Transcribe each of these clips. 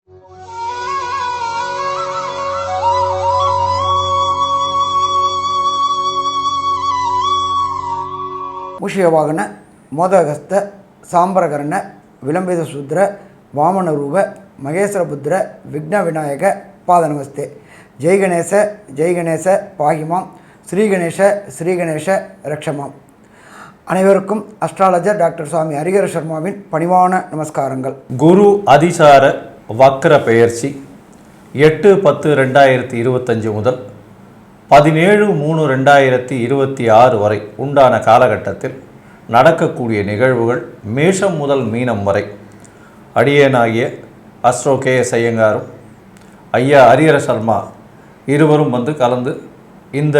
மூஷிகவாகன மோதகஸ்த சாம்பரகரண விளம்பித சூத்ர வாமன ரூப மகேஸ்வரபுத்திர விக்ன விநாயக பாத நமஸ்தே. ஜெய் கணேச ஜெய் கணேச பாகிமாம், ஸ்ரீகணேஷ ஸ்ரீகணேஷ ரக்ஷமாம். அனைவருக்கும் அஸ்ட்ராலஜர் டாக்டர் சுவாமி ஹரிஹர சர்மாவின் பணிவான நமஸ்காரங்கள். குரு அதிசார வக்ர பெயர்ச்சி 8-10-2025 முதல் 17-3-2026 வரை உண்டான காலகட்டத்தில் நடக்கக்கூடிய நிகழ்வுகள் மேஷம் முதல் மீனம் வரை அடியேனாகிய அஸ்ட்ரோ KS ஐயங்காரும் ஐயா ஹரிஹர சர்மா இருவரும் வந்து கலந்து இந்த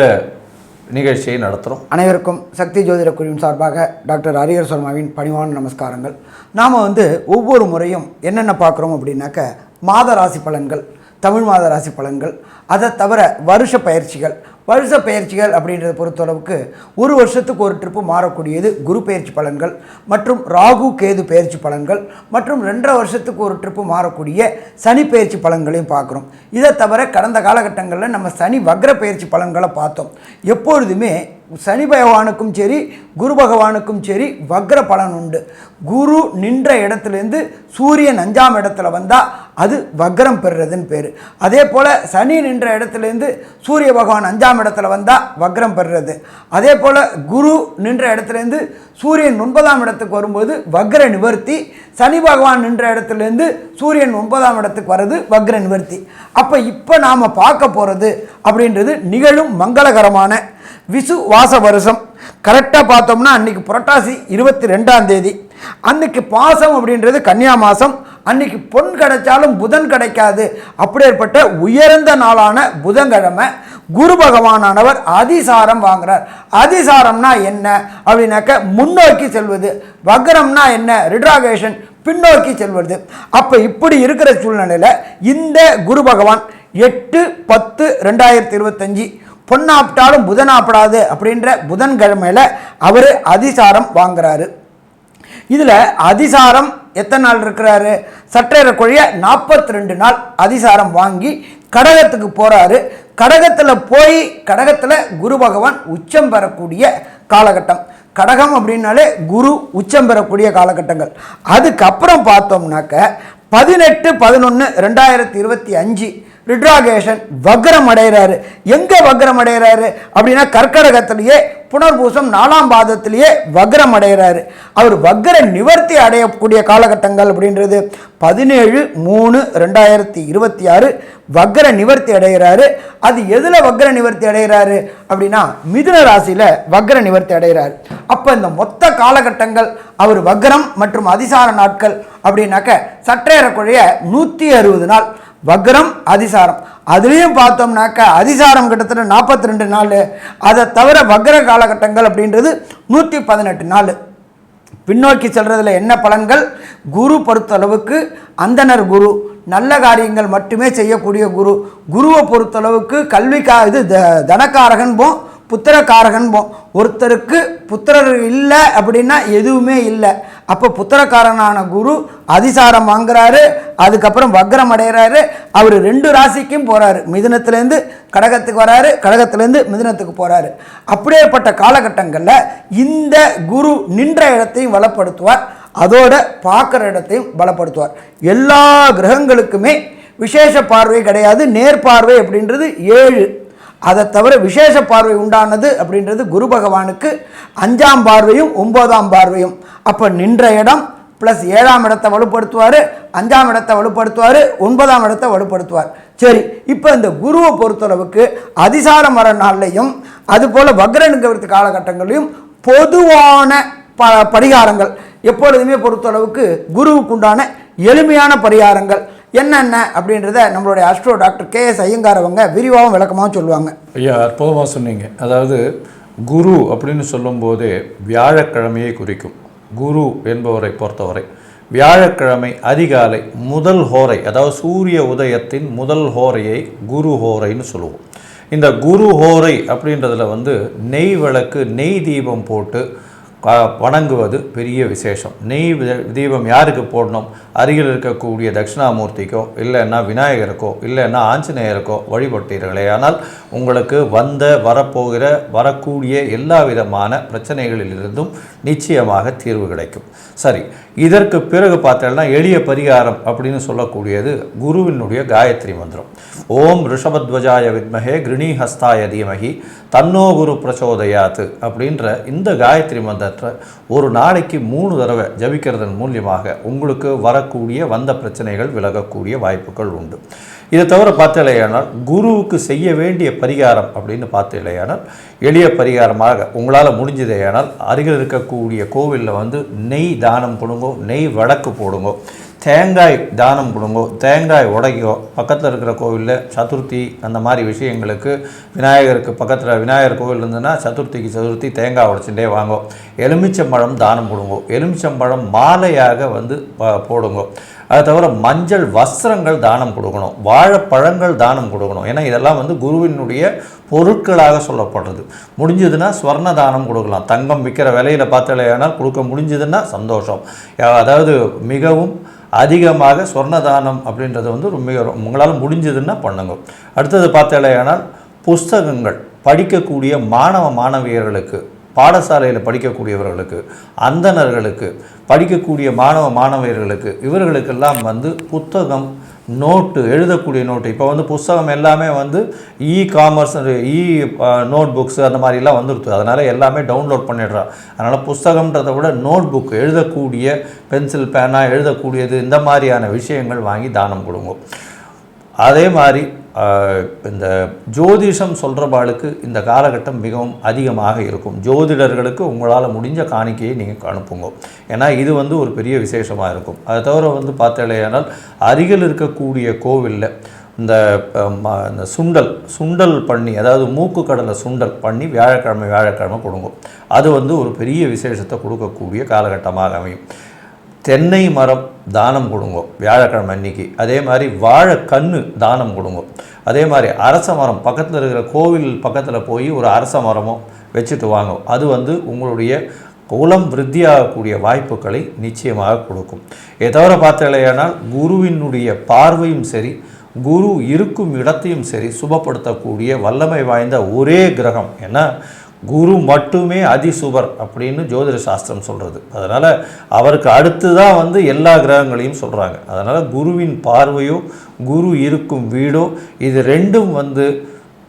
நிகழ்ச்சியை நடத்துகிறோம். அனைவருக்கும் சக்தி ஜோதிட குழுவின் சார்பாக டாக்டர் ஹரிஹர சர்மாவின் பணிவான நமஸ்காரங்கள். நாம் ஒவ்வொரு முறையும் என்னென்ன பார்க்குறோம் அப்படின்னாக்க மாத ராசி பலன்கள், தமிழ் மாத ராசி பலன்கள், அதை தவிர வருஷ பயிற்சிகள் அப்படின்றத பொறுத்தளவுக்கு ஒரு வருஷத்துக்கு ஒரு ட்ரிப்பு மாறக்கூடியது குரு பயிற்சி பலன்கள் மற்றும் ராகு கேது பயிற்சி பலன்கள் மற்றும் 2.5 வருஷத்துக்கு ஒரு ட்ரிப்பு மாறக்கூடிய சனி பயிற்சி பலன்களையும் பார்க்குறோம். இதை தவிர கடந்த காலகட்டங்களில் நம்ம சனி வக்ர பயிற்சி பலன்களை பார்த்தோம். எப்பொழுதுமே சனி பகவானுக்கும் சரி குரு பகவானுக்கும் சரி வக்ர பலன் உண்டு. குரு நின்ற இடத்துலேருந்து சூரியன் 5ஆம் இடத்துல வந்தால் அது வக்ரம் பெறுறதுன்னு பேர். அதே போல் சனி நின்ற இடத்துலேருந்து சூரிய பகவான் 5ஆம் இடத்துல வந்தால் வக்ரம் பெறுறது. அதே போல் குரு நின்ற இடத்துலேருந்து சூரியன் 9ஆம் இடத்துக்கு வரும்போது வக்ர நிவர்த்தி. சனி பகவான் நின்ற இடத்துலேருந்து சூரியன் 9ஆம் இடத்துக்கு வர்றது வக்ர நிவர்த்தி. இப்போ நாம் பார்க்க போகிறது அப்படின்றது நிகழும் மங்களகரமான விசு வாச வருஷம். கரெக்டாக பார்த்தோம்னா அன்றைக்கி புரட்டாசி 22ஆம் தேதி அன்றைக்கி பாசம் அப்படின்றது கன்னியா மாதம். அன்றைக்கி பொன் கிடைச்சாலும் புதன் கிடைக்காது. அப்படியேற்பட்ட உயர்ந்த நாளான புதன்கிழமை குரு பகவானவர் அதிசாரம் வாங்குறார். அதிசாரம்னா என்ன அப்படின்னாக்க முன்னோக்கி செல்வது. வக்ரம்னா என்ன? ரிட்ராகேஷன், பின்னோக்கி செல்வது. அப்போ இப்படி இருக்கிற சூழ்நிலையில் இந்த குரு பகவான் 8-10-2025 பொன்னாப்பிட்டாலும் புதனாப்பிடாது அப்படின்ற புதன்கிழமையில் அவர் அதிசாரம் வாங்குறாரு. இதில் அதிசாரம் எத்தனை நாள் இருக்கிறாரு? சற்றேறக்குறைய 42 நாள் அதிசாரம் வாங்கி கடகத்துக்கு போகிறாரு. கடகத்தில் போய் கடகத்தில் குரு பகவான் உச்சம் பெறக்கூடிய காலகட்டம். கடகம் அப்படின்னாலே குரு உச்சம் பெறக்கூடிய காலகட்டங்கள். அதுக்கப்புறம் பார்த்தோம்னாக்க 18-11-2025 ரிட்ராகேஷன் வக்ரம் அடைகிறாரு. எங்கே வக்ரம் அடைகிறாரு அப்படின்னா கர்க்கடகத்திலேயே புனர்பூசம் 4ஆம் பாதத்திலேயே வக்ரம் அடைகிறாரு. அவர் வக்ர நிவர்த்தி அடையக்கூடிய காலகட்டங்கள் அப்படின்றது 17-3-2026 வக்ர நிவர்த்தி அடைகிறாரு. அது எதில் வக்ர நிவர்த்தி அடைகிறாரு அப்படின்னா மிதுன ராசியில் வக்ர நிவர்த்தி அடைகிறார். அப்போ இந்த மொத்த காலகட்டங்கள் அவர் வக்ரம் மற்றும் அதிசார நாட்கள் அப்படின்னாக்க சற்றேறக்குறைய 160 நாள் வக்ரம் அதிசாரம். அதுலேயும் பார்த்தோம்னாக்க அதிசாரம் கிட்டத்தட்ட 42 நாள். அதை தவிர வக்ர காலகட்டங்கள் அப்படின்றது 118 நாள். பின்னோக்கி செல்றதுல என்ன பலன்கள்? குரு பொறுத்தளவுக்கு அந்தனர் குரு, நல்ல காரியங்கள் மட்டுமே செய்யக்கூடிய குரு. குருவை பொறுத்தளவுக்கு இது தனக்காரகன் போம், புத்திரக்காரகன் போம். ஒருத்தருக்கு புத்திரர் இல்லை அப்படின்னா எதுவுமே இல்லை. அப்போ புத்திரக்காரனான குரு அதிசாரம் வாங்குறாரு. அதுக்கப்புறம் வக்ரம் அடைகிறாரு. அவர் 2 ராசிக்கும் போகிறாரு. மிதுனத்துலேருந்து கடகத்துக்கு வராரு, கடகத்துலேருந்து மிதுனத்துக்கு போகிறாரு. அப்படியேப்பட்ட காலகட்டங்களில் இந்த குரு நின்ற இடத்தையும் பலப்படுத்துவார், அதோட பார்க்குற இடத்தையும் பலப்படுத்துவார். எல்லா கிரகங்களுக்குமே விசேஷ பார்வை கிடையாது. நேர்பார்வை அப்படின்றது 7. அதை தவிர விசேஷ பார்வை உண்டானது அப்படின்றது குரு பகவானுக்கு 5ஆம் பார்வையும் 9ஆம் பார்வையும். அப்போ நின்ற இடம் ப்ளஸ் 7ஆம் இடத்தை வலுப்படுத்துவார், 5ஆம் இடத்தை வலுப்படுத்துவார், 9ஆம் இடத்தை வலுப்படுத்துவார். சரி, இப்போ இந்த குருவை பொறுத்தளவுக்கு அதிசாரம் வர நாள்லையும் அதுபோல் வக்ர நிவர்த்தி காலகட்டங்களையும் பொதுவான பரிகாரங்கள் எப்பொழுதுமே பொறுத்தளவுக்கு குருவுக்கு உண்டான எளிமையான பரிகாரங்கள் என்னென்ன அப்படின்றத நம்மளுடைய அஸ்ட்ரோ டாக்டர் KS ஐயங்கார் அவங்க விரிவாகவும் விளக்கமாக சொல்லுவாங்க. ஐயா, அற்புதமாக சொன்னீங்க. அதாவது குரு அப்படின்னு சொல்லும்போதே வியாழக்கிழமையை குறிக்கும். குரு என்பவரை பொறுத்தவரை வியாழக்கிழமை அதிகாலை முதல் ஹோரை, அதாவது சூரிய உதயத்தின் முதல் ஹோரையை குரு ஹோரைன்னு சொல்லுவோம். இந்த குரு ஹோரை அப்படின்றதுல நெய் விளக்கு, நெய் தீபம் போட்டு வணங்குவது பெரிய விசேஷம். நெய் தீபம் யாருக்கு போடணும்? அருகில் இருக்கக்கூடிய தட்சிணாமூர்த்திக்கோ இல்லைன்னா விநாயகருக்கோ இல்லைன்னா ஆஞ்சநேயருக்கோ வழிபட்டீர்களே ஆனால் உங்களுக்கு வரக்கூடிய எல்லா விதமான பிரச்சனைகளிலிருந்தும் நிச்சயமாக தீர்வு கிடைக்கும். சரி, இதற்கு பிறகு பார்த்தோம்னா எளிய பரிகாரம் அப்படின்னு சொல்லக்கூடியது குருவினுடைய காயத்ரி மந்திரம். ஓம் ரிஷபத்வஜாய வித்மஹே கிருணிஹஸ்தாய தீமஹி தன்னோ குரு பிரச்சோதயாத்து அப்படின்ற இந்த காயத்ரி மந்திரத்தை ஒரு நாளைக்கு 3 தடவை ஜபிக்கிறதன் மூலியமாக உங்களுக்கு வரக்கூடிய வந்த பிரச்சனைகள் விலகக்கூடிய வாய்ப்புகள் உண்டு. இதை தவிர பார்த்தலையானால் குருவுக்கு செய்ய வேண்டிய பரிகாரம் அப்படின்னு பார்த்தலையானால் எளிய பரிகாரமாக உங்களால் முடிஞ்சதையானால் அருகில் இருக்கக்கூடிய கோவிலில் நெய் தானம் கொடுங்கோ, நெய் வடக்கு போடுங்கோ, தேங்காய் தானம் கொடுங்கோ, தேங்காய் உடைக்கோ. பக்கத்தில் இருக்கிற கோவிலில் சதுர்த்தி அந்த மாதிரி விஷயங்களுக்கு விநாயகருக்கு பக்கத்தில் விநாயகர் கோவில் இருந்ததுன்னா சதுர்த்தி தேங்காய் உடைச்சுட்டே வாங்கோ. எலுமிச்சம்பழம் தானம் கொடுங்கோ, எலுமிச்சம்பழம் மாலையாக போடுங்கோ. அது தவிர மஞ்சள் வஸ்திரங்கள் தானம் கொடுக்கணும், வாழைப்பழங்கள் தானம் கொடுக்கணும். ஏன்னா இதெல்லாம் குருவினுடைய பொருட்களாக சொல்லப்படுறது. முடிஞ்சதுன்னா ஸ்வர்ண தானம் கொடுக்கலாம். தங்கம் விற்கிற விலையில் பார்த்தலையானால் கொடுக்க முடிஞ்சதுன்னா சந்தோஷம். அதாவது மிகவும் அதிகமாக ஸ்வர்ணதானம் அப்படின்றது உங்களால் முடிஞ்சதுன்னா பண்ணுங்க. அடுத்தது பார்த்தலையானால் புஸ்தகங்கள் படிக்கக்கூடிய மாணவியர்களுக்கு, பாடசாலையில் படிக்கக்கூடியவர்களுக்கு, அந்தணர்களுக்கு, படிக்கக்கூடிய மாணவியர்களுக்கு இவர்களுக்கெல்லாம் புத்தகம், நோட்டு, எழுதக்கூடிய நோட்டு. இப்போ புஸ்தகம் எல்லாமே காமர்ஸ், நோட் புக்ஸ் அந்த மாதிரிலாம் வந்துடுது. அதனால் எல்லாமே டவுன்லோட் பண்ணிடுறான். அதனால் புஸ்தகம்ன்றதை விட நோட் புக், எழுதக்கூடிய பென்சில் பேனா எழுதக்கூடியது, இந்த மாதிரியான விஷயங்கள் வாங்கி தானம் கொடுங்க. அதே மாதிரி இந்த ஜோதிஷம் சொல்கிறவாளுக்கு இந்த காலகட்டம் மிகவும் அதிகமாக இருக்கும். ஜோதிடர்களுக்கு உங்களால் முடிஞ்ச காணிக்கையை நீங்கள் அனுப்புங்க. ஏன்னா இது ஒரு பெரிய விசேஷமாக இருக்கும். அதை தவிர பார்த்தலையானால் அருகில் இருக்கக்கூடிய கோவிலில் இந்த சுண்டல் பண்ணி, அதாவது மூக்கு கடலை சுண்டல் பண்ணி வியாழக்கிழமை கொடுங்க. அது ஒரு பெரிய விசேஷத்தை கொடுக்கக்கூடிய காலகட்டமாக அமையும். தென்னை மரம் தானம் கொடுங்க வியாழக்கிழமை அன்னைக்கு. அதே மாதிரி வாழைக்கன்று தானம் கொடுங்க. அதே மாதிரி அரச மரம், பக்கத்தில் இருக்கிற கோவில் பக்கத்தில் போய் ஒரு அரச மரமும் வச்சுட்டு வாங்க. அது உங்களுடைய குலம் விருத்தியாகக்கூடிய வாய்ப்புகளை நிச்சயமாக கொடுக்கும். இதை தவிர பார்த்தலையானால் குருவினுடைய பார்வையும் சரி, குரு இருக்கும் இடத்தையும் சரி சுபப்படுத்தக்கூடிய வல்லமை வாய்ந்த ஒரே கிரகம். ஏன்னா குரு மட்டுமே அதிசுபர் அப்படின்னு ஜோதிட சாஸ்திரம் சொல்கிறது. அதனால் அவருக்கு அடுத்து தான் எல்லா கிரகங்களையும் சொல்கிறாங்க. அதனால் குருவின் பார்வையோ குரு இருக்கும் வீடோ இது ரெண்டும்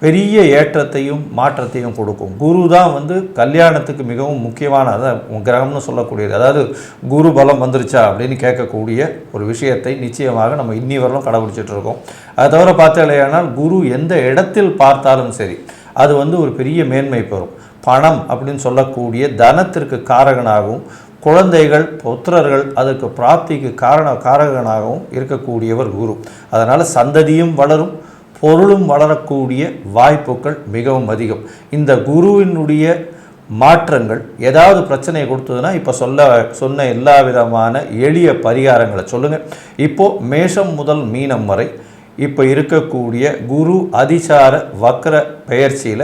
பெரிய ஏற்றத்தையும் மாற்றத்தையும் கொடுக்கும். குரு தான் கல்யாணத்துக்கு மிகவும் முக்கியமான கிரகம்னு சொல்லக்கூடியது. அதாவது குரு பலம் வந்துருச்சா அப்படின்னு கேட்கக்கூடிய ஒரு விஷயத்தை நிச்சயமாக நம்ம இன்னி வரலும் கடைபிடிச்சிட்டு இருக்கோம். அதை தவிர பார்த்தலையானால் குரு எந்த இடத்தில் பார்த்தாலும் சரி அது ஒரு பெரிய மேன்மை பெறும். பணம் அப்படின்னு சொல்லக்கூடிய தனத்திற்கு காரகனாகவும், குழந்தைகள் புத்திரர்கள் அதற்கு பிராப்திக்கு காரகனாகவும் இருக்கக்கூடியவர் குரு. அதனால் சந்ததியும் வளரும், பொருளும் வளரக்கூடிய வாய்ப்புகள் மிகவும் அதிகம். இந்த குருவினுடைய மாற்றங்கள் ஏதாவது பிரச்சனையை கொடுத்ததுன்னா இப்போ சொன்ன எல்லா விதமான எளிய பரிகாரங்களை சொல்லுங்கள். இப்போது மேஷம் முதல் மீனம் வரை இப்போ இருக்கக்கூடிய குரு அதிசார வக்ர பெயர்ச்சியில்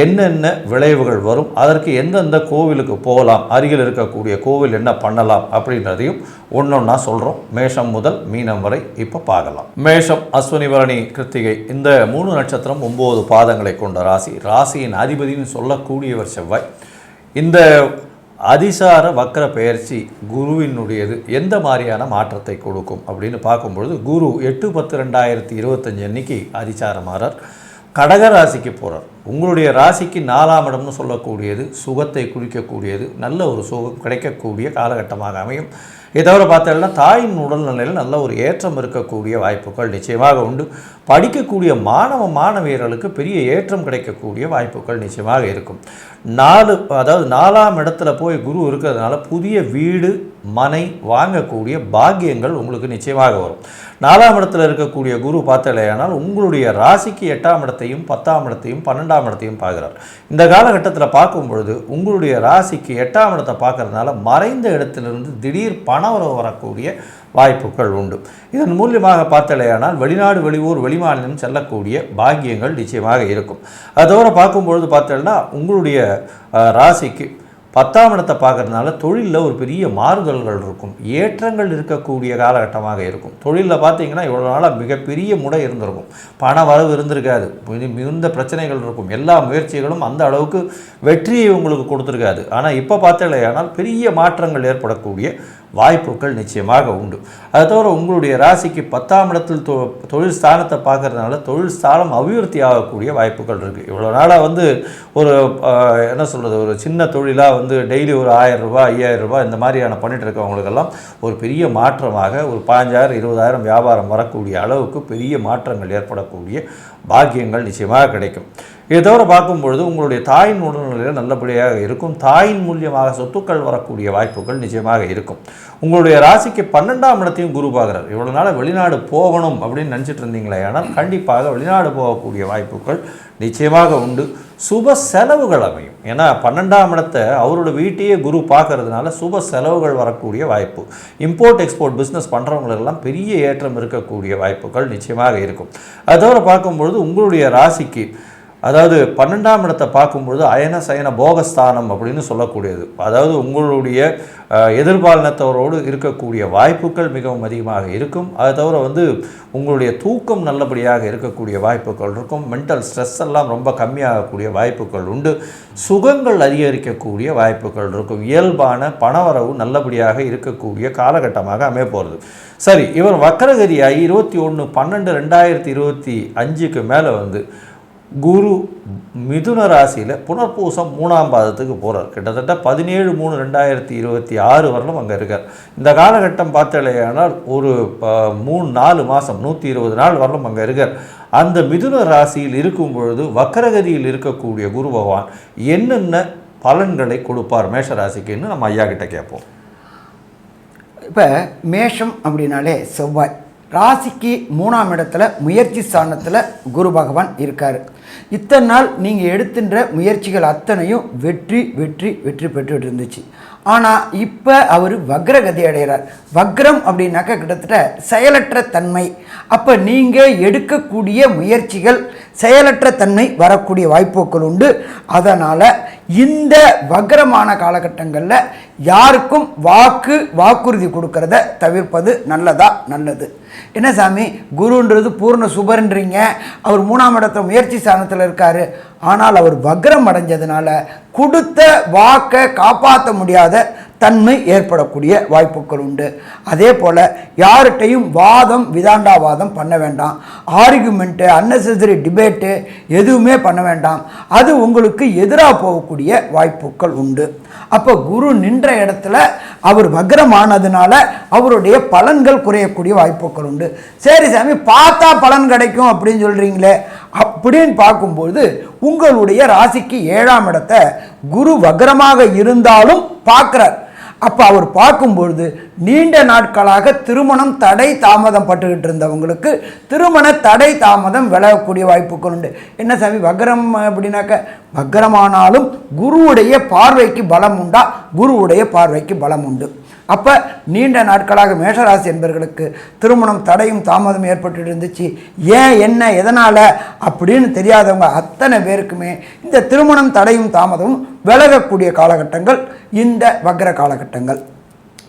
என்னென்ன விளைவுகள் வரும், அதற்கு எந்தெந்த கோவிலுக்கு போகலாம், அருகில் இருக்கக்கூடிய கோவில் என்ன பண்ணலாம் அப்படின்றதையும் ஒன்றொன்னா சொல்கிறோம். மேஷம் முதல் மீனம் வரை இப்போ பார்க்கலாம். மேஷம், அஸ்வினி, பரணி, கிருத்திகை இந்த 3 நட்சத்திரம் 9 பாதங்களை கொண்ட ராசி. ராசியின் அதிபதினு சொல்லக்கூடியவர் செவ்வாய். இந்த அதிசார வக்ர பெயர்ச்சி குருவினுடையது எந்த மாதிரியான மாற்றத்தை கொடுக்கும் அப்படின்னு பார்க்கும்பொழுது, குரு 8/10/2025 அன்னைக்கு அதிசாரமாகிறார். கடக ராசிக்கு போகிறார். உங்களுடைய ராசிக்கு 4ஆம் இடம்னு சொல்லக்கூடியது சுகத்தை குறிக்கக்கூடியது, நல்ல ஒரு சுகம் கிடைக்கக்கூடிய காலகட்டமாக அமையும். இதை தவிர பார்த்தோம்னா தாயின் உடல்நிலையில் நல்ல ஒரு ஏற்றம் இருக்கக்கூடிய வாய்ப்புகள் நிச்சயமாக உண்டு. படிக்கக்கூடிய மாணவியர்களுக்கு பெரிய ஏற்றம் கிடைக்கக்கூடிய வாய்ப்புகள் நிச்சயமாக இருக்கும். 4ஆம் இடத்துல போய் குரு இருக்கிறதுனால புதிய வீடு மனை வாங்கக்கூடிய பாக்கியங்கள் உங்களுக்கு நிச்சயமாக வரும். 4ஆம் இடத்துல இருக்கக்கூடிய குரு பார்த்தலையானால் உங்களுடைய ராசிக்கு 8ஆம் இடத்தையும் 10ஆம் இடத்தையும் 12ஆம் இடத்தையும் பார்க்குறார். இந்த காலகட்டத்தில் பார்க்கும் பொழுது உங்களுடைய ராசிக்கு 8ஆம் இடத்தை பார்க்கறதுனால மறைந்த இடத்திலிருந்து திடீர் பணவரவு வரக்கூடிய வாய்ப்புகள் உண்டு. இதன் மூலியமாக பார்த்தலையானால் வெளிநாடு, வெளியூர், வெளிமாநிலம் செல்லக்கூடிய பாக்கியங்கள் நிச்சயமாக இருக்கும். அதோடு பார்க்கும்பொழுது பார்த்தோம்னா உங்களுடைய ராசிக்கு 10ஆம் இடத்தை பார்க்கறதுனால தொழிலில் ஒரு பெரிய மாறுதல்கள் இருக்கும், ஏற்றங்கள் இருக்கக்கூடிய காலகட்டமாக இருக்கும். தொழிலில் பார்த்தீங்கன்னா இவ்வளோ நாளாக மிகப்பெரிய முடை இருந்திருக்கும், பண வரவு இருந்திருக்காது, மிகுந்த பிரச்சனைகள் இருக்கும், எல்லா முயற்சிகளும் அந்த அளவுக்கு வெற்றியை உங்களுக்கு கொடுத்துருக்காது. ஆனால் இப்போ பார்த்தீங்களேயானால் பெரிய மாற்றங்கள் ஏற்படக்கூடிய வாய்ப்புகள் நிச்சயமாக உண்டு. அதை தவிர உங்களுடைய ராசிக்கு 10ஆம் இடத்தில் தொழில் ஸ்தானத்தை பார்க்கறதுனால தொழில் ஸ்தானம் அபிவிருத்தி ஆகக்கூடிய வாய்ப்புகள் இருக்குது. இவ்வளோ நாளாக ஒரு என்ன சொல்கிறது, ஒரு சின்ன தொழிலாக டெய்லி ஒரு 1000 ரூபாய் 5000 ரூபாய் இந்த மாதிரியான பண்ணிட்டு இருக்கவங்களுக்கெல்லாம் ஒரு பெரிய மாற்றமாக ஒரு 15,000 20,000 வியாபாரம் வரக்கூடிய அளவுக்கு பெரிய மாற்றங்கள் ஏற்படக்கூடிய பாக்கியங்கள் நிச்சயமாக கிடைக்கும். இதை தவிர பார்க்கும்பொழுது உங்களுடைய தாயின் உடல்நிலையில் நல்லபடியாக இருக்கும், தாயின் மூலியமாக சொத்துக்கள் வரக்கூடிய வாய்ப்புகள் நிச்சயமாக இருக்கும். உங்களுடைய ராசிக்கு 12ஆம் இடத்தையும் குரு பார்க்குறார். இவ்வளோ நாள் வெளிநாடு போகணும் அப்படின்னு நினச்சிட்டு இருந்தீங்களே, ஆனால் கண்டிப்பாக வெளிநாடு போகக்கூடிய வாய்ப்புகள் நிச்சயமாக உண்டு. சுப செலவுகள் அமையும். ஏன்னா 12ஆம் இடத்தை அவரோட வீட்டையே குரு பார்க்கறதுனால சுப செலவுகள் வரக்கூடிய வாய்ப்பு. இம்போர்ட் எக்ஸ்போர்ட் பிஸ்னஸ் பண்ணுறவங்களுக்கெல்லாம் பெரிய ஏற்றம் இருக்கக்கூடிய வாய்ப்புகள் நிச்சயமாக இருக்கும். அதை தவிர பார்க்கும்பொழுது உங்களுடைய ராசிக்கு அதாவது 12ஆம் இடத்தை பார்க்கும்பொழுது அயன சயன போகஸ்தானம் அப்படின்னு சொல்லக்கூடியது. அதாவது உங்களுடைய எதிர்பாலினத்தவரோடு இருக்கக்கூடிய வாய்ப்புகள் மிகவும் அதிகமாக இருக்கும். அதை தவிர உங்களுடைய தூக்கம் நல்லபடியாக இருக்கக்கூடிய வாய்ப்புகள் இருக்கும். மென்டல் ஸ்ட்ரெஸ் எல்லாம் ரொம்ப கம்மியாகக்கூடிய வாய்ப்புகள் உண்டு. சுகங்கள் அதிகரிக்கக்கூடிய வாய்ப்புகள் இருக்கும். இயல்பான பணவரவு நல்லபடியாக இருக்கக்கூடிய காலகட்டமாக அமைய போகிறது. சரி, இவர் வக்கரகதியாகி 21/12/2025க்கு மேலே குரு மிதுன ராசியில் புனர்பூசம் 3ஆம் பாதத்துக்கு போகிறார். கிட்டத்தட்ட 17/3/2026 வரலும் அங்கே இருக்கார். இந்த காலகட்டம் பார்த்தாலேயானால் ஒரு 3-4 மாதம் 120 நாள் வரலும் அங்கே இருக்கார். அந்த மிதுன ராசியில் இருக்கும் பொழுது வக்கரகதியில் இருக்கக்கூடிய குரு பகவான் என்னென்ன பலன்களை கொடுப்பார் மேஷ ராசிக்குன்னு நம்ம ஐயா கிட்ட கேட்போம். இப்போ மேஷம் அப்படின்னாலே செவ்வாய் ராசிக்கு 3ஆம் இடத்துல முயற்சி ஸ்தானத்தில் குரு பகவான் இருக்கார். இத்தனை நாள் நீங்கள் எடுத்துன்ற முயற்சிகள் அத்தனையும் வெற்றி வெற்றி வெற்றி பெற்றுட்டு இருந்துச்சு. ஆனால் இப்போ அவர் வக்ரகதி அடைகிறார். வக்ரம் அப்படின்னாக்கா கிட்டத்தட்ட செயலற்ற தன்மை. அப்போ நீங்கள் எடுக்கக்கூடிய முயற்சிகள் செயலற்ற தன்மை வரக்கூடிய வாய்ப்புகள் உண்டு. அதனால் இந்த வக்ரமான காலகட்டங்களில் யாருக்கும் வாக்குறுதி கொடுக்கறத தவிர்ப்பது நல்லது. என்ன சாமி, குருன்றது பூர்ண சுபர்ன்றீங்க, அவர் 3ஆம் இடத்துல முயற்சி ஸ்தானத்தில் இருக்கார். ஆனால் அவர் வக்ரம் அடைஞ்சதுனால கொடுத்த வாக்கை காப்பாற்ற முடியாத தன்மை ஏற்படக்கூடிய வாய்ப்புகள் உண்டு. அதே போல் யார்கிட்டையும் விதாண்டாவாதம் பண்ண வேண்டாம். ஆர்குமெண்ட்டு, அன்னெசரி டிபேட்டு எதுவுமே பண்ண வேண்டாம். அது உங்களுக்கு எதிராக போகக்கூடிய வாய்ப்புகள் உண்டு. அப்போ குரு நின்ற இடத்துல அவர் வக்ரமானதுனால அவருடைய பலன்கள் குறையக்கூடிய வாய்ப்புகள் உண்டு. சரி சாமி, பார்த்தா பலன் கிடைக்கும் அப்படின்னு சொல்கிறீங்களே, அப்படின்னு பார்க்கும்போது உங்களுடைய ராசிக்கு 7ஆம் இடத்தை குரு வக்ரமாக இருந்தாலும் பார்க்குறார். அப்போ அவர் பார்க்கும்பொழுது நீண்ட நாட்களாக திருமணம் தடை தாமதம் பட்டுக்கிட்டு இருந்தவங்களுக்கு திருமண தடை தாமதம் விலகக்கூடிய வாய்ப்புகள் உண்டு. என்ன சாமி, வக்ரம் அப்படின்னாக்க வக்ரமானாலும் குருவுடைய பார்வைக்கு பலம் உண்டா? குருவுடைய பார்வைக்கு பலம் உண்டு. அப்போ நீண்ட நாட்களாக மேஷராசி என்பவர்களுக்கு திருமணம் தடையும் தாமதம் ஏற்பட்டு இருந்துச்சு. ஏன், என்ன, எதனால் அப்படின்னு தெரியாதவங்க அத்தனை பேருக்குமே இந்த திருமணம் தடையும் தாமதமும் விலகக்கூடிய காலகட்டங்கள் இந்த வக்ர காலகட்டங்கள்.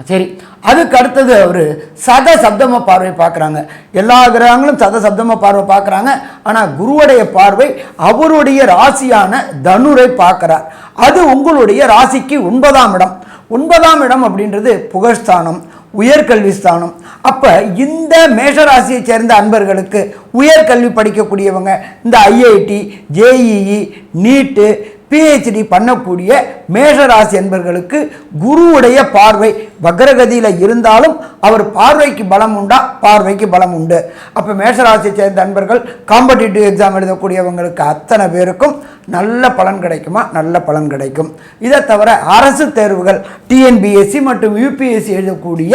சரி, அதுக்கு அடுத்தது அவர் சப்தம பார்வை பார்க்குறாங்க. எல்லா கிரகங்களும் சப்தம பார்வை பார்க்குறாங்க. ஆனால் குருவுடைய பார்வை அவருடைய ராசியான தனுரை பார்க்குறார். அது உங்களுடைய ராசிக்கு 9ஆம் இடம். 9ஆம் இடம் அப்படின்றது புகழ்ஸ்தானம், உயர்கல்வி ஸ்தானம். அப்போ இந்த மேஷராசியை சேர்ந்த அன்பர்களுக்கு உயர்கல்வி படிக்கக்கூடியவங்க இந்த ஐஐடி, ஜேஇஇ, நீட்டு, பிஹெச்டி பண்ணக்கூடிய மேஷராசி என்பர்களுக்கு குருவுடைய பார்வை வக்ரகதியில் இருந்தாலும் அவர் பார்வைக்கு பலம் உண்டா? பார்வைக்கு பலம் உண்டு. அப்போ மேஷராசியை சேர்ந்த அன்பர்கள் காம்படிட்டிவ் எக்ஸாம் எழுதக்கூடியவங்களுக்கு அத்தனை பேருக்கும் நல்ல பலன் கிடைக்குமா? நல்ல பலன் கிடைக்கும். இதை தவிர அரசு தேர்வுகள் டிஎன்பிஎஸ்சி மற்றும் யூபிஎஸ்சி எழுதக்கூடிய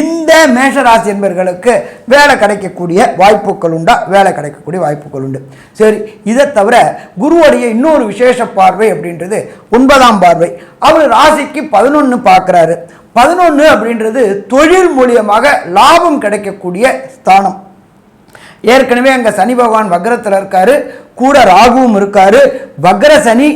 இந்த மேஷராசி என்பர்களுக்கு வேலை கிடைக்கக்கூடிய வாய்ப்புகள் உண்டா? வேலை கிடைக்கக்கூடிய வாய்ப்புகள் உண்டு. சரி, இதை தவிர குருவுடைய இன்னொரு விசேஷ பார்வை அப்படின்றது 9ஆம் பார்வை. அவர் ராசிக்கு 11 பார்க்குறாரு. 11 அப்படின்றது தொழில் மூலியமாக லாபம் கிடைக்கக்கூடிய ஸ்தானம். ஏற்கனவே அங்கே சனி பகவான் வக்ரத்தில் இருக்காரு, கூட ராகுவும் இருக்காரு. வக்ர சனி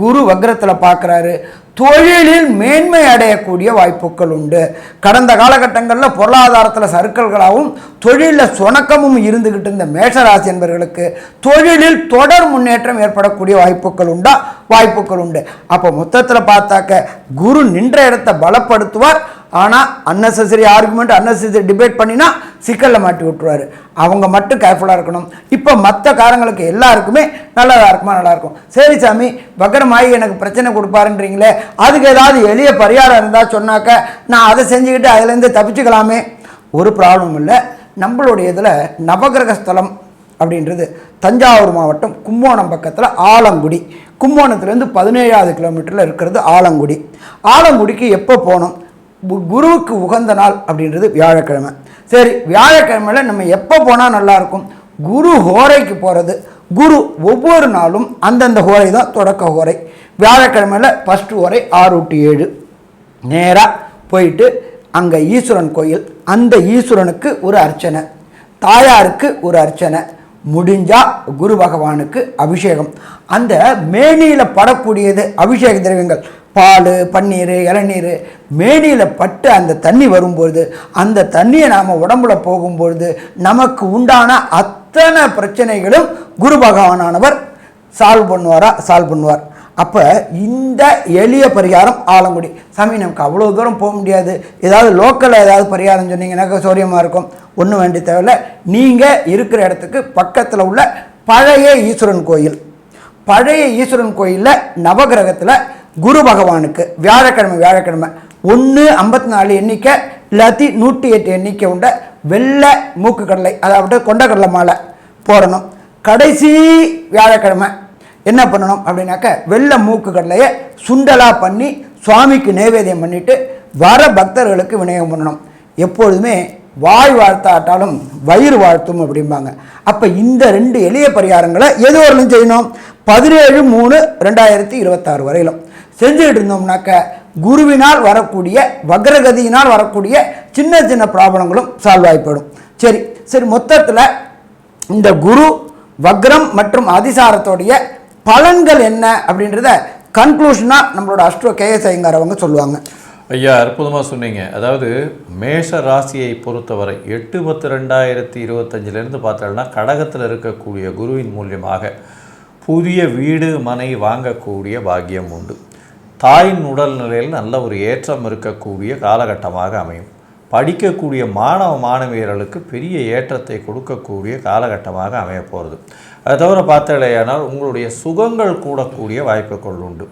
குரு வக்ரத்தில் பார்க்குறாரு. தொழிலில் மேன்மை அடையக்கூடிய வாய்ப்புகள் உண்டு. கடந்த காலகட்டங்களில் பொருளாதாரத்தில் சறுக்கல்களாகவும் தொழிலில் சுணக்கமும் இருந்துக்கிட்டு இருந்த மேஷராசி என்பவர்களுக்கு தொழிலில் தொடர் முன்னேற்றம் ஏற்படக்கூடிய வாய்ப்புகள் உண்டு. அப்போ மொத்தத்தில் பார்த்தாக்க குரு நின்ற இடத்தை பலப்படுத்துவார். ஆனால் அன்னெசரி ஆர்குமெண்ட், அன்னெசரி டிபேட் பண்ணினா சிக்கலில் மாட்டி விட்டுருவார். அவங்க மட்டும் கேர்ஃபுல்லாக இருக்கணும். இப்போ மற்ற காரங்களுக்கு எல்லாருக்குமே நல்லதாக இருக்குமா? நல்லாயிருக்கும். சரி சாமி, வக்கரமாகி எனக்கு பிரச்சனை கொடுப்பாருன்றீங்களே, அதுக்கு ஏதாவது எளிய பரிகாரம் இருந்தால் சொன்னாக்க நான் அதை செஞ்சுக்கிட்டு அதுலேருந்து தப்பிச்சுக்கலாமே. ஒரு ப்ராப்ளம் இல்லை. நம்மளுடைய இதில் நவகிரக ஸ்தலம் அப்படின்றது தஞ்சாவூர் மாவட்டம் கும்போணம் பக்கத்தில் ஆலங்குடி, கும்போணத்துலேருந்து 17வது கிலோமீட்டரில் இருக்கிறது ஆலங்குடி. ஆலங்குடிக்கு எப்போ போகணும்? குருவுக்கு உகந்த நாள் அப்படின்றது வியாழக்கிழமை. சரி, வியாழக்கிழமையில் நம்ம எப்போ போனால் நல்லாயிருக்கும்? குரு ஹோரைக்கு போகிறது. குரு ஒவ்வொரு நாளும் அந்தந்த ஹோரை தான் தொடக்க ஹோரை. வியாழக்கிழமையில் ஃபஸ்ட்டு ஹோரை 6 to 7 நேராக போயிட்டு அங்கே ஈஸ்வரன் கோயில், அந்த ஈஸ்வரனுக்கு ஒரு அர்ச்சனை, தாயாருக்கு ஒரு அர்ச்சனை, முடிஞ்சால் குரு பகவானுக்கு அபிஷேகம். அந்த மேனியில் படக்கூடியது அபிஷேக திரவியங்கள், பால், பன்னீர், இளநீர் மேனியில் பட்டு அந்த தண்ணி வரும்பொழுது, அந்த தண்ணியை நாம் உடம்புல போகும்பொழுது நமக்கு உண்டான அத்தனை பிரச்சனைகளும் குரு பகவானானவர் சால்வ் பண்ணுவார். அப்போ இந்த எளிய பரிகாரம் ஆலங்குடி. சாமி, நமக்கு அவ்வளோ தூரம் போக முடியாது, ஏதாவது லோக்கலில் ஏதாவது பரிகாரம் சொன்னீங்கன்னாக்கா சௌரியமாக இருக்கும். ஒன்றும் வேண்டிய தேவையில்லை. நீங்கள் இருக்கிற இடத்துக்கு பக்கத்தில் உள்ள பழைய ஈஸ்வரன் கோயிலில் நவகிரகத்தில் குரு பகவானுக்கு வியாழக்கிழமை 154 எண்ணிக்கை இல்லாத்தி 108 எண்ணிக்கை உண்ட வெள்ளை மூக்கு கடலை, அதாவது கொண்டக்கடலை மாலை போடணும். கடைசி வியாழக்கிழமை என்ன பண்ணணும் அப்படின்னாக்க வெள்ளை மூக்கு கடலையை சுண்டலாக பண்ணி சுவாமிக்கு நைவேத்தியம் பண்ணிவிட்டு வர பக்தர்களுக்கு விநியோகம் பண்ணணும். எப்பொழுதுமே வாய் வாழ்த்தாட்டாலும் வயிறு வாழ்த்தும் அப்படிம்பாங்க. அப்போ இந்த 2 எளிய பரிகாரங்களை எது வரலும் செய்யணும்? 17/3/2026 வரையிலும் செஞ்சுக்கிட்டு இருந்தோம்னாக்க குருவினால் வரக்கூடிய வக்ரகதியினால் வரக்கூடிய சின்ன சின்ன ப்ராப்ளங்களும் சால்வ் ஆகிப்படும். சரி, மொத்தத்தில் இந்த குரு வக்ரம் மற்றும் அதிசாரத்தோடைய பலன்கள் என்ன அப்படின்றத கன்க்ளூஷனாக நம்மளோட அஸ்ட்ரோ கேஎஸ் ஐயங்கார் அவங்க சொல்லுவாங்க. ஐயா, அற்புதமாக சொன்னீங்க. அதாவது மேஷ ராசியை பொறுத்தவரை 8/10/2025 பார்த்தோம்னா கடகத்தில் இருக்கக்கூடிய குருவின் மூலியமாக புதிய வீடு மனை வாங்கக்கூடிய பாக்கியம் உண்டு. தாயின் உடல்நிலையில் நல்ல ஒரு ஏற்றம் இருக்கக்கூடிய காலகட்டமாக அமையும். படிக்கக்கூடிய மாணவியர்களுக்கு பெரிய ஏற்றத்தை கொடுக்கக்கூடிய காலகட்டமாக அமைய போகிறது. அதை தவிர பார்த்தாலேயானால் உங்களுடைய சுகங்கள் கூடக்கூடிய வாய்ப்புகள் உண்டு.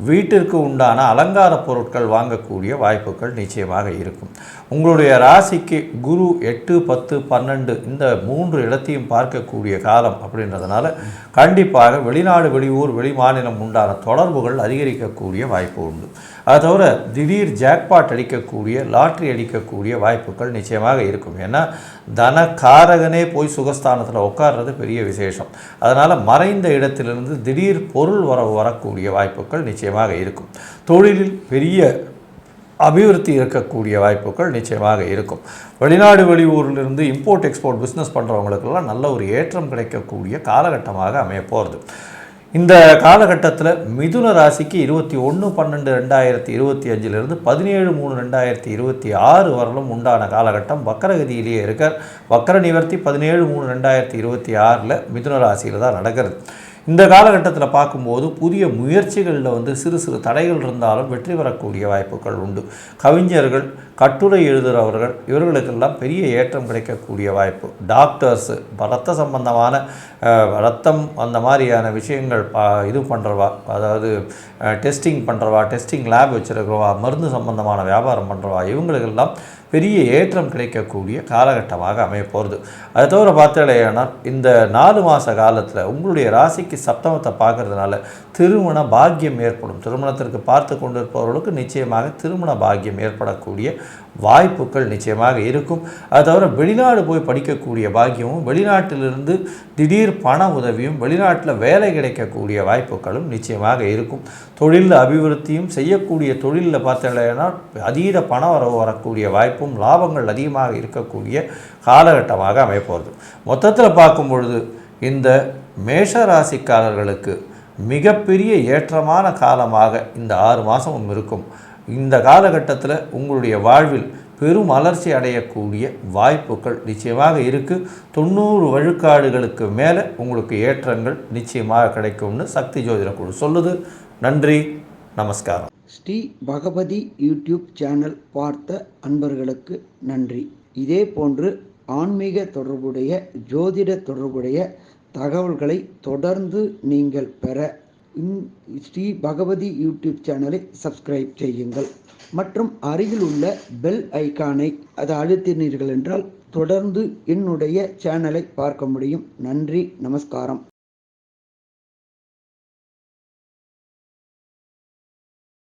வீட்டிற்கு உண்டான அலங்கார பொருட்கள் வாங்கக்கூடிய வாய்ப்புகள் நிச்சயமாக இருக்கும். உங்களுடைய ராசிக்கு குரு 8, 10, 12 இந்த 3 இடத்தையும் பார்க்கக்கூடிய காலம் அப்படின்றதுனால கண்டிப்பாக வெளிநாடு, வெளியூர், வெளி மாநிலம் உண்டான தொடர்புகள் அதிகரிக்கக்கூடிய வாய்ப்பு உண்டு. அதை தவிர திடீர் ஜாக்பாட் அடிக்கக்கூடிய, லாட்ரி அடிக்கக்கூடிய வாய்ப்புகள் நிச்சயமாக இருக்கும். ஏன்னா தனக்காரகனே போய் சுகஸ்தானத்தில் உட்கார்றது பெரிய விசேஷம். அதனால் மறைந்த இடத்திலிருந்து திடீர் பொருள் வரக்கூடிய வாய்ப்புகள் நிச்சயமாக இருக்கும். தொழிலில் பெரிய அபிவிருத்தி இருக்கக்கூடிய வாய்ப்புகள் நிச்சயமாக இருக்கும். வெளிநாடு, வெளியூரிலிருந்து இம்போர்ட் எக்ஸ்போர்ட் பிஸ்னஸ் பண்ணுறவங்களுக்கெல்லாம் நல்ல ஒரு ஏற்றம் கிடைக்கக்கூடிய காலகட்டமாக அமைய போகிறது. இந்த காலகட்டத்தில் மிதுன ராசிக்கு 21/12/2025 17/3/2026 வரலும் உண்டான காலகட்டம் வக்கரகதியிலேயே இருக்கார். வக்கர நிவர்த்தி 17/3/2026 மிதுன ராசியில் தான் நடக்கிறது. இந்த காலகட்டத்தில் பார்க்கும்போது புதிய முயற்சிகளில் சிறு சிறு தடைகள் இருந்தாலும் வெற்றி பெறக்கூடிய வாய்ப்புகள் உண்டு. கவிஞர்கள், கட்டுரை எழுதுகிறவர்கள் இவர்களுக்கெல்லாம் பெரிய ஏற்றம் கிடைக்கக்கூடிய வாய்ப்பு. டாக்டர்ஸு, ரத்த சம்பந்தமான ரத்தம் அந்த மாதிரியான விஷயங்கள் இது பண்ணுறவா, அதாவது டெஸ்டிங் பண்ணுறவா, டெஸ்டிங் லேப் வச்சுருக்கிறவா, மருந்து சம்பந்தமான வியாபாரம் பண்ணுறவா, இவங்களுக்கெல்லாம் பெரிய ஏற்றம் கிடைக்கக்கூடிய காலகட்டமாக அமைய போகிறது. அதை தவிர பார்த்தாலேயானால் இந்த 4 மாத காலத்தில் உங்களுடைய ராசிக்கு சப்தமத்தை பார்க்கறதுனால திருமண பாக்கியம் ஏற்படும். திருமணத்திற்கு பார்த்து கொண்டிருப்பவர்களுக்கு நிச்சயமாக திருமண பாக்கியம் ஏற்படக்கூடிய வாய்ப்புகள் நிச்சயமாக இருக்கும். அதை தவிர வெளிநாடு போய் படிக்கக்கூடிய பாக்கியமும், வெளிநாட்டிலிருந்து திடீர் பண உதவியும், வெளிநாட்டில் வேலை கிடைக்கக்கூடிய வாய்ப்புகளும் நிச்சயமாக இருக்கும். தொழிலில் அபிவிருத்தியும், செய்யக்கூடிய தொழிலில் பார்த்தீங்கன்னா அதீத பண வரவு வரக்கூடிய வாய்ப்பும், லாபங்கள் அதிகமாக இருக்கக்கூடிய காலகட்டமாக அமையப்போகிறது. மொத்தத்தில் பார்க்கும் பொழுது இந்த மேஷ ராசிக்காரர்களுக்கு மிகப்பெரிய ஏற்றமான காலமாக இந்த 6 மாதமும் இருக்கும். இந்த காலகட்டத்தில் உங்களுடைய வாழ்வில் பெரும் வளர்ச்சி அடையக்கூடிய வாய்ப்புகள் நிச்சயமாக இருக்குது. 90 விழுக்காடுகளுக்கு மேலே உங்களுக்கு ஏற்றங்கள் நிச்சயமாக கிடைக்கும்னு சக்தி ஜோதிட குழு சொல்லுது. நன்றி, நமஸ்காரம். ஸ்ரீ பகவதி யூடியூப் சேனல் பார்த்த அன்பர்களுக்கு நன்றி. இதே போன்று ஆன்மீக தொடர்புடைய ஜோதிட தொடர்புடைய தகவல்களை தொடர்ந்து நீங்கள் பெற ஸ்ரீ பகவதி யூடியூப் சேனலை சப்ஸ்கிரைப் செய்யுங்கள் மற்றும் அருகில் உள்ள பெல் ஐகானை அதை அழுத்தினீர்கள் என்றால் தொடர்ந்து என்னுடைய சேனலை பார்க்க முடியும். நன்றி, நமஸ்காரம்.